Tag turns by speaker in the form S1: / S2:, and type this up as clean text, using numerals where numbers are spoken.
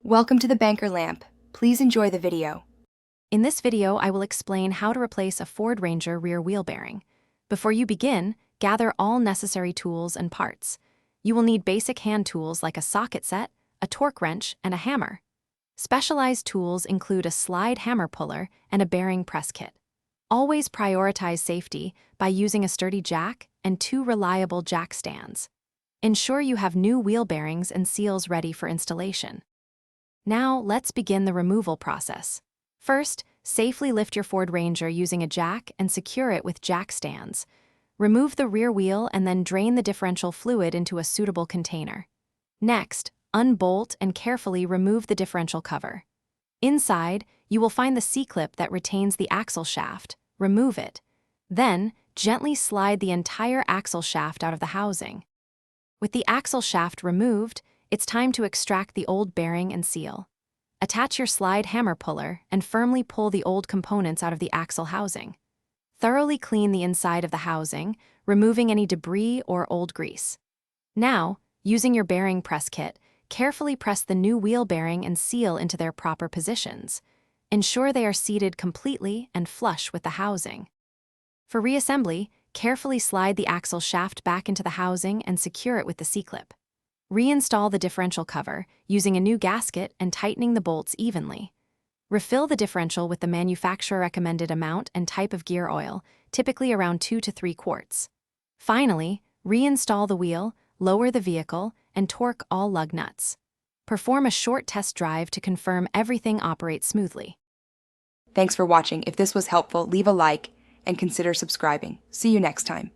S1: Welcome to the Banker Lamp. Please enjoy the video.
S2: In this video, I will explain how to replace a Ford Ranger rear wheel bearing. Before you begin, gather all necessary tools and parts. You will need basic hand tools like a socket set, a torque wrench, and a hammer. Specialized tools include a slide hammer puller and a bearing press kit. Always prioritize safety by using a sturdy jack and 2 reliable jack stands. Ensure you have new wheel bearings and seals ready for installation. Now, let's begin the removal process. First, safely lift your Ford Ranger using a jack and secure it with jack stands. Remove the rear wheel and then drain the differential fluid into a suitable container. Next, unbolt and carefully remove the differential cover. Inside, you will find the C-clip that retains the axle shaft. Remove it. Then, gently slide the entire axle shaft out of the housing. With the axle shaft removed, it's time to extract the old bearing and seal. Attach your slide hammer puller and firmly pull the old components out of the axle housing. Thoroughly clean the inside of the housing, removing any debris or old grease. Now, using your bearing press kit, carefully press the new wheel bearing and seal into their proper positions. Ensure they are seated completely and flush with the housing. For reassembly, carefully slide the axle shaft back into the housing and secure it with the C-clip. Reinstall the differential cover, using a new gasket and tightening the bolts evenly. Refill the differential with the manufacturer-recommended amount and type of gear oil, typically around 2 to 3 quarts. Finally, reinstall the wheel, lower the vehicle, and torque all lug nuts. Perform a short test drive to confirm everything operates smoothly.
S1: Thanks for watching. If this was helpful, leave a like and consider subscribing. See you next time.